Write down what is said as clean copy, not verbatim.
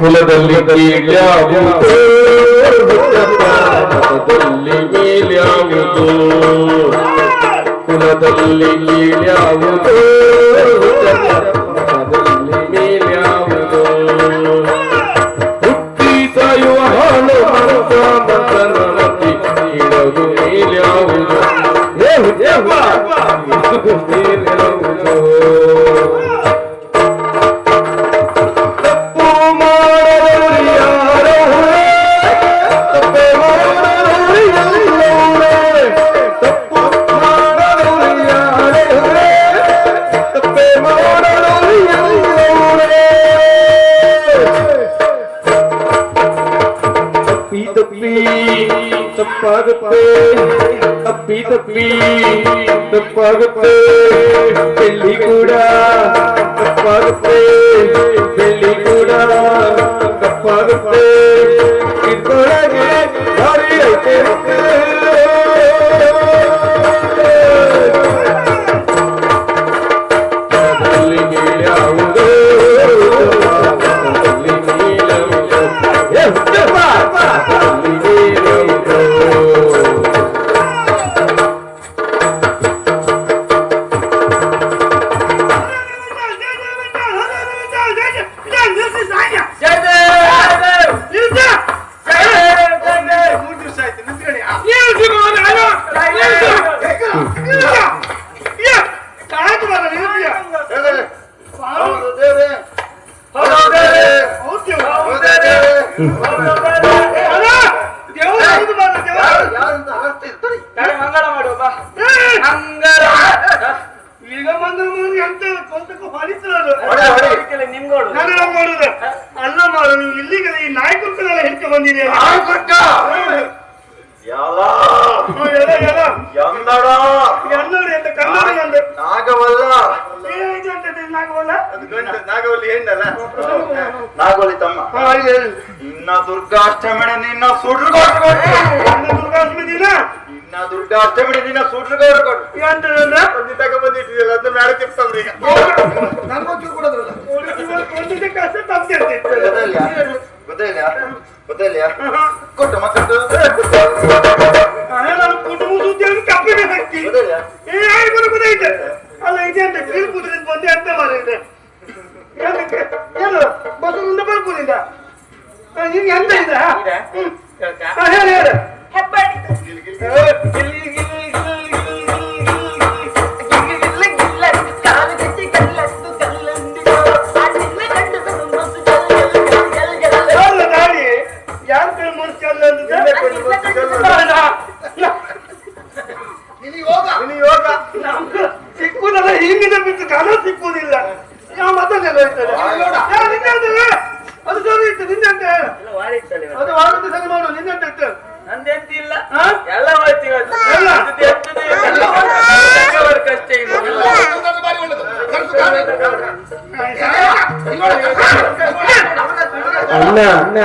ಕುಲದಲ್ಲಿ ಕೀಳ್ಯಾವುದು ಮತದಲ್ಲಿ ಮೇಲ್ಯಾವುದು ಕುಲದಲ್ಲಿ ಕೀಳ್ಯಾವುದು ಮತದಲ್ಲಿ ಮೇಲ್ಯಾವುದು ಹುಟ್ಟಿ ಸಾಯುವ ಹಾಳು ಮನಸ್ಸಿ ಕೀಳದು ಮೇಲ್ಯಾವುದು ಮೇಲ್ಯಾವುದು ತಪ್ಪಾಗುತ್ತೆ ಬೆಳ್ಳಿ ಕೂಡ ತಪ್ಪಾಗುತ್ತೆ ಬೆಳ್ಳಿ ಕೂಡ ತಪ್ಪಾಗುತ್ತೆ ಇದ್ರೊಳಗೆ ದಾರಿ ಐತೆ ಮೇಲ್ಯಾವುದು ಈಗ ಬಂದು ಎಂತ ಸ್ವಂತಕ್ಕೂ ಫಲಿಸಲು ಅಲ್ಲ ಮಾಡು ನೀವು ಇಲ್ಲಿಗೆ ಈ ನಾಯಕತ್ವನೆಲ್ಲ ಹೆಚ್ಚು ಬಂದಿದೆ ನಾಗವಲ್ಲಿ ತಮ್ಮ ಇನ್ನ ದುರ್ಗಾಷ್ಟಮಿ ನಿನ್ನ ಸುಡ್ರು ದುರ್ಗಾಷ್ಟಮಿ ದಿನ ಇನ್ನ ದುರ್ಗಾಷ್ಟಮಿ ನಿನ್ನ ಸುಡ್ರು ತಗ ಬಂದಿಟ್ಟಿದೆಯಲ್ಲ ಅದನ್ನ ಮೇಡ ತಿಪ್ತಂದ್ರೆ ಈಗ ಗೊತ್ತಿಲ್ಲ ಕೊಟ್ಟು ಮಕ್ಕಳು ಕುಟುಂಬ ಸುದ್ದಿ ಕಪ್ಪಿಗೆ ಹಾಕಿ ಗೊತ್ತೈತೆ ಅಲ್ಲ ಇದೆ ಅಂತ ಕೂತ್ರಿಂದ ಬಂದೆ ಅಂತ ಮಾಡಿದೆ ಏನು ಬಸ್ ಮುಂದೆ ಬರ್ಬೋದಿಲ್ಲ ನಿಮ್ಗೆ ಎಂತ ಇದೆ ಹೇಳಿ ಹೇಳಿ ಸಿಕ್ಕುದಲ್ಲ ಹಿಂಗಿನ ಬಿಟ್ಟು ಕಾಲ ಸಿಕ್ಕುವುದಿಲ್ಲ ಯಾವ ಮತದೆಲ್ಲ ಇರ್ತದೆ ಅದು ಸರಿ ಇತ್ತು ನಿಂದಂತ ಅದು ವಾರದ ಸರಿ ಮಾಡು ನಿಂದಂತ ಇತ್ತು ನಂದೆಂತ ಇಲ್ಲ ಎಲ್ಲ ಮಾಡ್ತೀವಿ ಅಣ್ಣ ಅಣ್ಣ